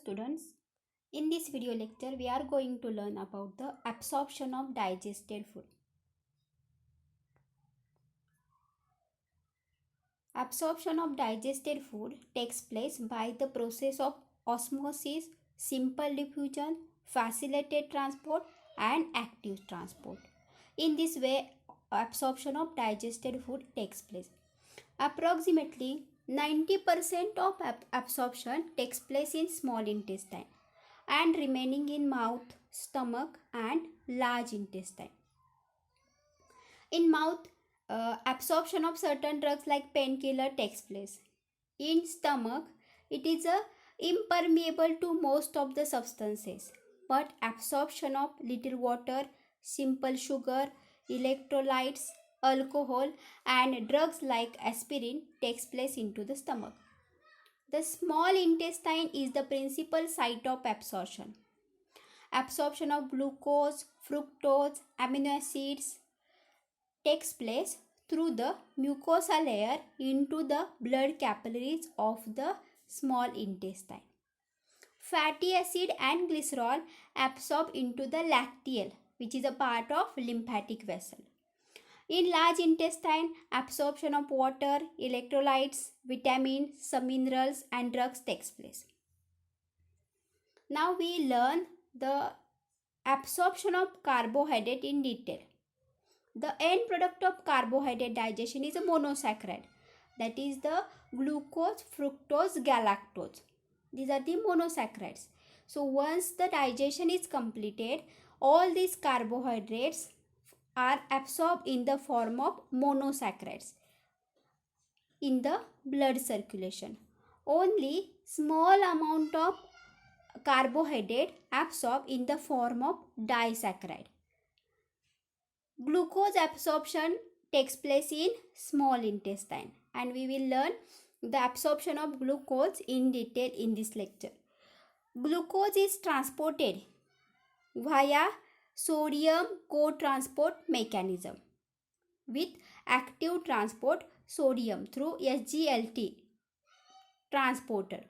students. In this video lecture, we are going to learn about the absorption of digested food. Absorption of digested food takes place by the process of osmosis, simple diffusion, facilitated transport, and active transport. In this way, absorption of digested food takes place. Approximately 90% of absorption takes place in small intestine and remaining in mouth, stomach and large intestine. In mouth, absorption of certain drugs like painkiller takes place. In stomach, it is impermeable to most of the substances, but absorption of little water, simple sugar, electrolytes, alcohol and drugs like aspirin takes place into the stomach. The small intestine is the principal site of absorption. Absorption of glucose, fructose, amino acids takes place through the mucosa layer into the blood capillaries of the small intestine. Fatty acid and glycerol absorb into the lacteal, which is a part of lymphatic vessel. In large intestine, absorption of water, electrolytes, vitamins, some minerals and drugs takes place. Now we learn the absorption of carbohydrate in detail. The end product of carbohydrate digestion is a monosaccharide, that is the glucose, fructose, galactose. These are the monosaccharides. So once the digestion is completed, all these carbohydrates are absorbed in the form of monosaccharides in the blood circulation. Only small amount of carbohydrate absorbed in the form of disaccharide. Glucose absorption takes place in small intestine and we will learn the absorption of glucose in detail in this lecture. Glucose is transported via sodium co-transport mechanism with active transport sodium through SGLT transporter.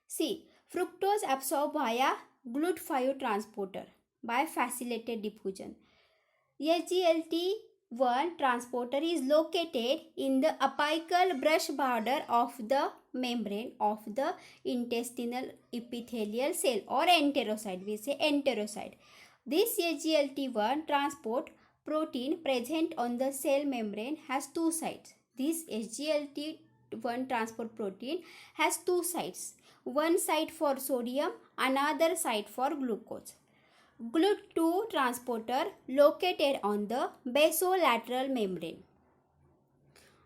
C. Fructose absorbed via GLUT5 transporter by facilitated diffusion. SGLT1 transporter is located in the apical brush border of the membrane of the intestinal epithelial cell or enterocyte. We say enterocyte. This SGLT1 transport protein present on the cell membrane has two sites. This SGLT1 transport protein has two sites. One site for sodium, another site for glucose. GLUT2 transporter located on the basolateral membrane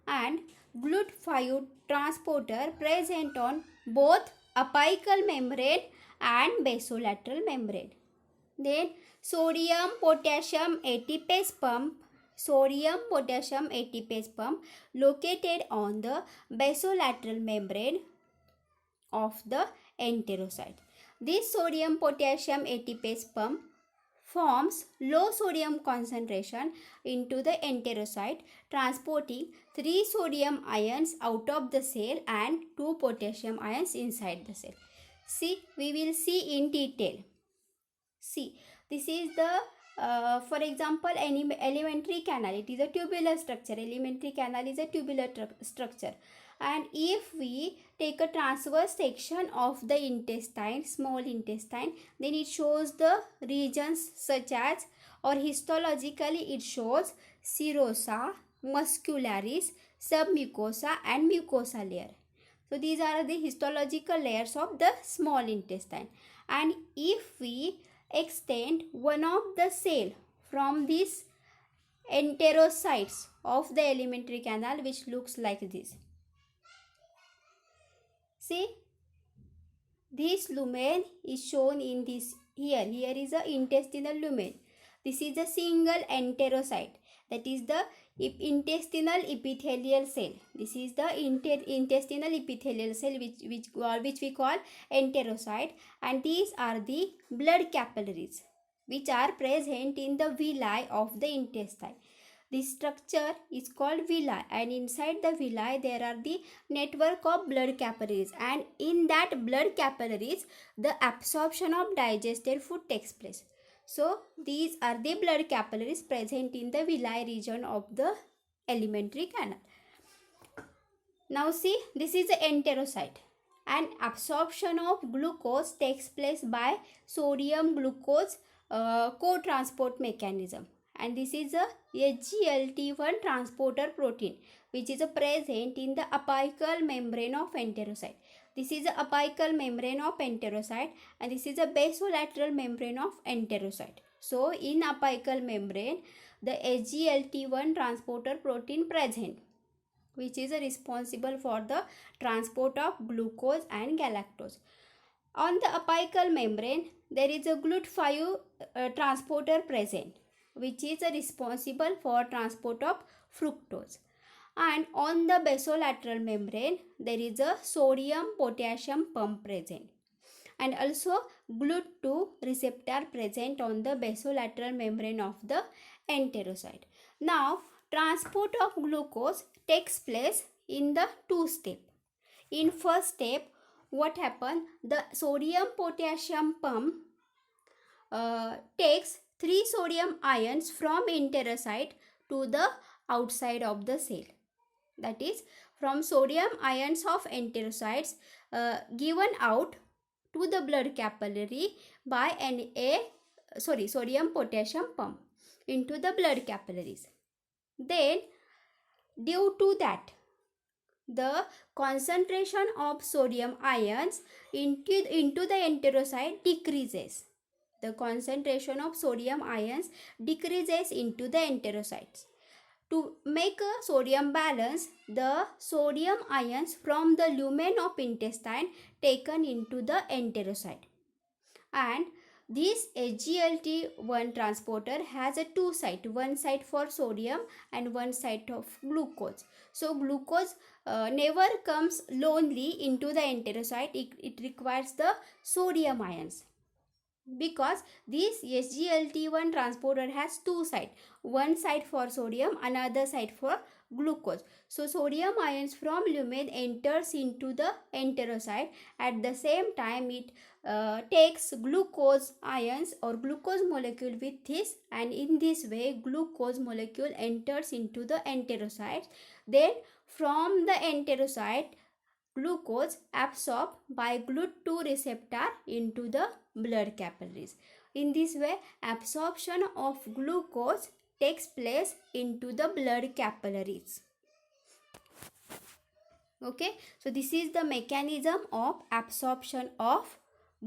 and GLUT5 transporter present on both apical membrane and basolateral membrane. Then sodium potassium ATPase pump located on the basolateral membrane of the enterocyte. This sodium potassium ATPase pump forms low sodium concentration into the enterocyte, transporting 3 sodium ions out of the cell and 2 potassium ions inside the cell. See, we will see in detail. See, this is the for example alimentary canal. It is a tubular structure. Alimentary canal is a tubular structure. And if we take a transverse section of the intestine, small intestine, then it shows the regions such as, or histologically it shows serosa, muscularis, submucosa and mucosa layer. So these are the histological layers of the small intestine. And if we extend one of the cell from these enterocytes of the alimentary canal, which looks like this. See, this lumen is shown in this here. Here is a intestinal lumen. This is a single enterocyte. That is the intestinal epithelial cell. This is the intestinal epithelial cell which we call enterocyte. And these are the blood capillaries which are present in the villi of the intestine. This structure is called villi, and inside the villi there are the network of blood capillaries, and in that blood capillaries the absorption of digested food takes place. So these are the blood capillaries present in the villi region of the alimentary canal. Now see, this is the enterocyte, and absorption of glucose takes place by sodium glucose co-transport mechanism, and this is a SGLT1 transporter protein which is present in the apical membrane of enterocyte. This is the apical membrane of enterocyte, and this is a basolateral membrane of enterocyte. So in apical membrane the SGLT1 transporter protein present, which is responsible for the transport of glucose and galactose. On the apical membrane, there is a GLUT5 transporter present, which is responsible for transport of fructose. And on the basolateral membrane, there is a sodium-potassium pump present. And also GLUT2 receptor present on the basolateral membrane of the enterocyte. Now, transport of glucose takes place in the two step. In first step, what happen? The sodium potassium pump takes 3 sodium ions from enterocyte to the outside of the cell. That is, from sodium ions of enterocytes given out to the blood capillary by sodium potassium pump into the blood capillaries. Then due to that, the concentration of sodium ions into the enterocyte decreases. The concentration of sodium ions decreases into the enterocytes. To make a sodium balance, the sodium ions from the lumen of intestine taken into the enterocyte. And this SGLT1 transporter has a two site, one site for sodium and one site of glucose. So glucose never comes lonely into the enterocyte. It requires the sodium ions, because this SGLT1 transporter has two sides, one side for sodium, another side for glucose. So sodium ions from lumen enters into the enterocyte. At the same time, it takes glucose ions or glucose molecule with this, and in this way glucose molecule enters into the enterocyte. Then from the enterocyte, glucose absorbed by GLUT2 receptor into the blood capillaries. In this way, absorption of glucose takes place into the blood capillaries. Okay, so this is the mechanism of absorption of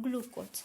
glucose.